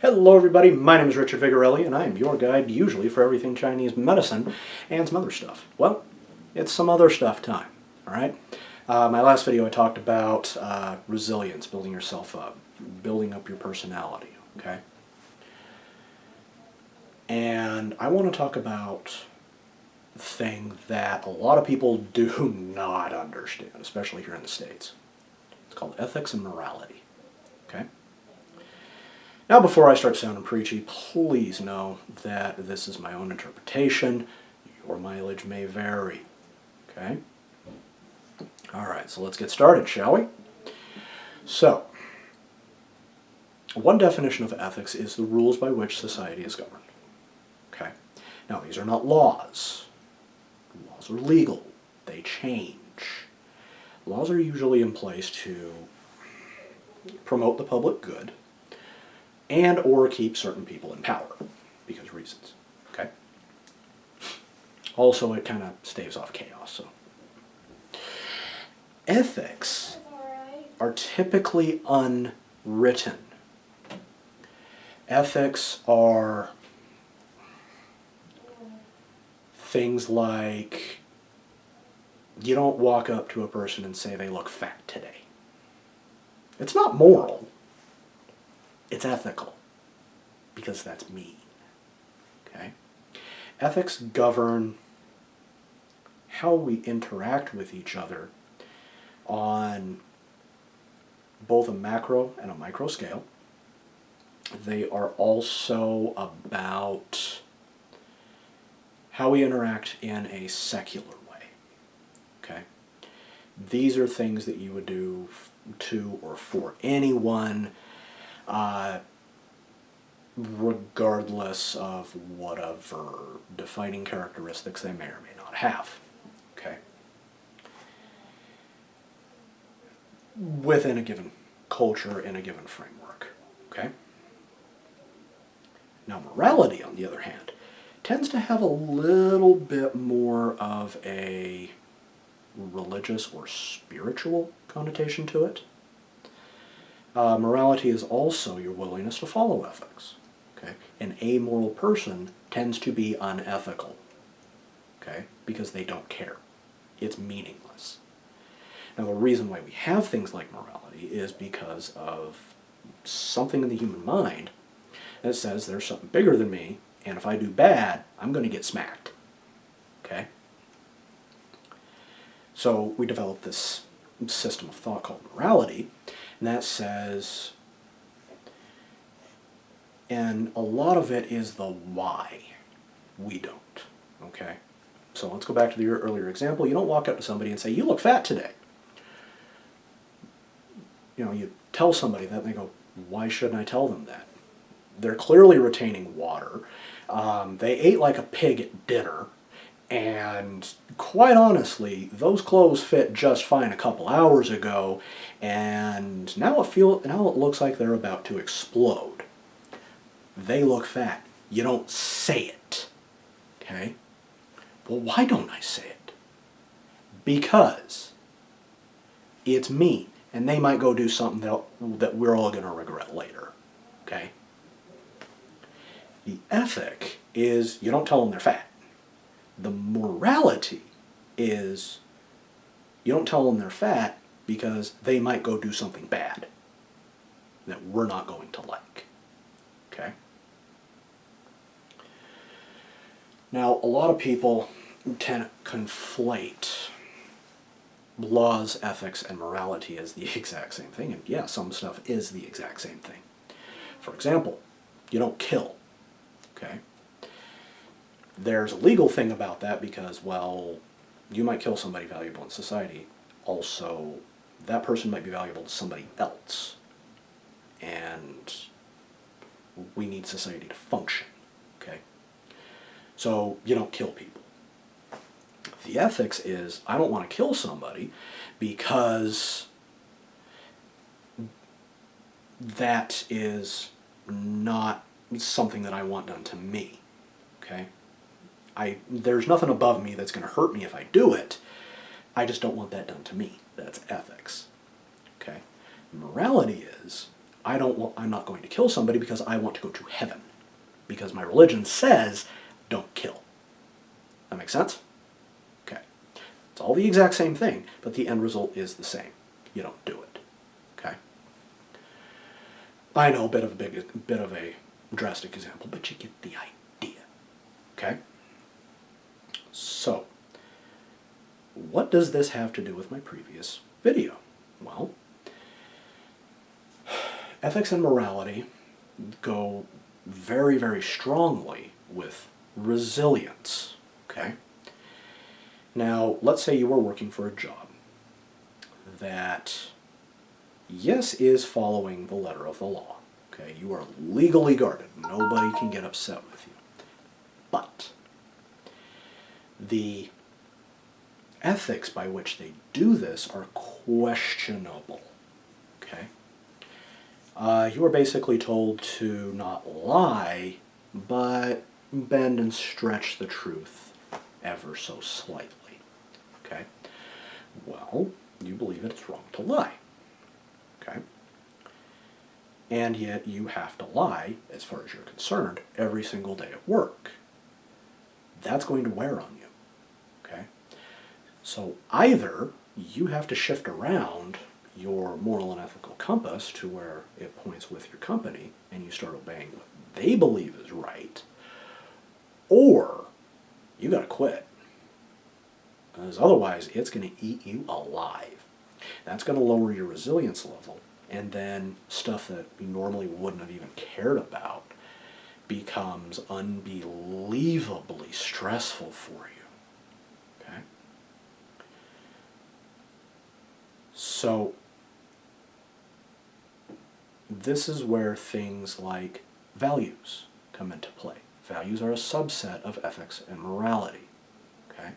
Hello everybody, my name is Richard Vigorelli and I am your guide usually for everything Chinese medicine and some other stuff. Well, it's some other stuff time, alright? My last video I talked about resilience, building yourself up, building up your personality, okay? And I want to talk about the thing that a lot of people do not understand, especially here in the States. It's called ethics and morality, okay? Now, before I start sounding preachy, please know that this is my own interpretation. Your mileage may vary. Okay? Alright, so let's get started, shall we? So, one definition of ethics is the rules by which society is governed. Okay? Now, these are not laws. Laws are legal. They change. Laws are usually in place to promote the public good and or keep certain people in power, because reasons, okay? Also, it kind of staves off chaos, so. Ethics are typically unwritten. Ethics are things like, you don't walk up to a person and say they look fat today. It's not moral. It's ethical, because that's mean, okay? Ethics govern how we interact with each other on both a macro and a micro scale. They are also about how we interact in a secular way, okay? These are things that you would do to or for anyone, regardless of whatever defining characteristics they may or may not have, okay? Within a given culture, in a given framework, okay? Now, morality, on the other hand, tends to have a little bit more of a religious or spiritual connotation to it. Morality is also your willingness to follow ethics. Okay? An amoral person tends to be unethical, okay? Because they don't care. It's meaningless. Now, the reason why we have things like morality is because of something in the human mind that says there's something bigger than me, and if I do bad, I'm going to get smacked. Okay? So we developed this system of thought called morality, and that says, and a lot of it is the why we don't, okay? So let's go back to the earlier example. You don't walk up to somebody and say, you look fat today. You know, you tell somebody that and they go, why shouldn't I tell them that? They're clearly retaining water. They ate like a pig at dinner. And quite honestly, those clothes fit just fine a couple hours ago, and now it looks like they're about to explode. They look fat. You don't say it. Okay? Well, why don't I say it? Because it's mean, and they might go do something that we're all going to regret later. Okay? The ethic is you don't tell them they're fat. The morality is you don't tell them they're fat because they might go do something bad that we're not going to like. Okay? Now, a lot of people tend to conflate laws, ethics, and morality as the exact same thing. And yeah, some stuff is the exact same thing. For example, you don't kill. Okay? There's a legal thing about that because, well, you might kill somebody valuable in society. Also, that person might be valuable to somebody else. And we need society to function. Okay? So, you don't kill people. The ethics is, I don't want to kill somebody because that is not something that I want done to me. Okay? There's nothing above me that's going to hurt me if I do it. I just don't want that done to me. That's ethics. Okay? Morality is, I'm not going to kill somebody because I want to go to heaven. Because my religion says, don't kill. That makes sense? Okay. It's all the exact same thing, but the end result is the same. You don't do it. Okay? I know, a bit of a drastic example, but you get the idea. Okay? So, what does this have to do with my previous video? Well, ethics and morality go very, very strongly with resilience. Okay? Now, let's say you are working for a job that, yes, is following the letter of the law. Okay? You are legally guarded. Nobody can get upset with you. But the ethics by which they do this are questionable. Okay? You are basically told to not lie, but bend and stretch the truth ever so slightly. Okay? Well, you believe it's wrong to lie. Okay? And yet you have to lie, as far as you're concerned, every single day at work. That's going to wear on you. Okay? So either you have to shift around your moral and ethical compass to where it points with your company and you start obeying what they believe is right, or you got to quit. Because otherwise it's going to eat you alive. That's going to lower your resilience level, and then stuff that you normally wouldn't have even cared about becomes unbelievably stressful for you. Okay? So this is where things like values come into play. Values are a subset of ethics and morality. Okay?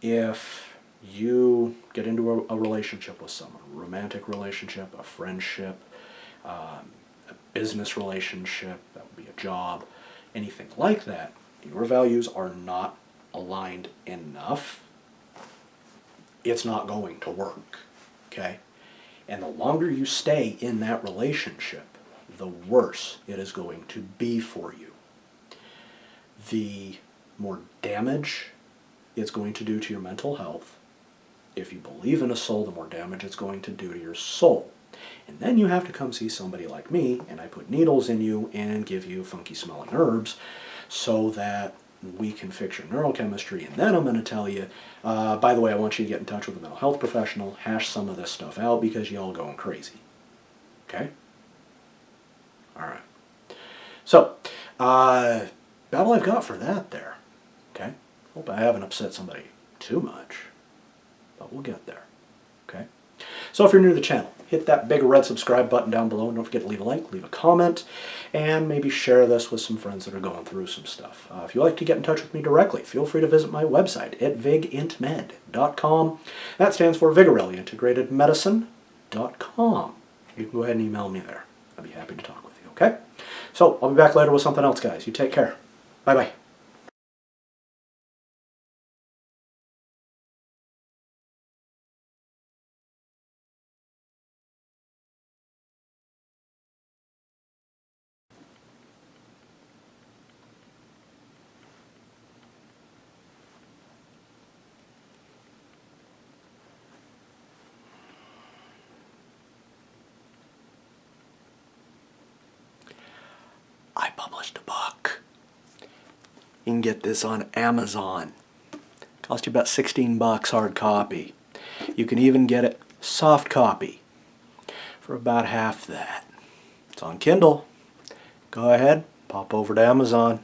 If you get into a relationship with someone, a romantic relationship, a friendship, a business relationship, that would be a job, anything like that, your values are not aligned enough, it's not going to work. Okay? And the longer you stay in that relationship, the worse it is going to be for you. The more damage it's going to do to your mental health. If you believe in a soul, the more damage it's going to do to your soul. And then you have to come see somebody like me, and I put needles in you and give you funky smelling herbs so that we can fix your neurochemistry, and then I'm going to tell you, by the way, I want you to get in touch with a mental health professional, hash some of this stuff out because y'all going crazy. Okay? Alright. So, about all I've got for that there. Okay? Hope I haven't upset somebody too much, but we'll get there. Okay? So if you're new to the channel, hit that big red subscribe button down below, and don't forget to leave a like, leave a comment, and maybe share this with some friends that are going through some stuff. If you'd like to get in touch with me directly, feel free to visit my website at vigintmed.com. That stands for Vigorelli Integrated Medicine.com. You can go ahead and email me there. I'd be happy to talk with you, okay? So, I'll be back later with something else, guys. You take care. Bye-bye. I published a book. You can get this on Amazon. Cost you about 16 bucks hard copy. You can even get it soft copy for about half that. It's on Kindle. Go ahead, pop over to Amazon.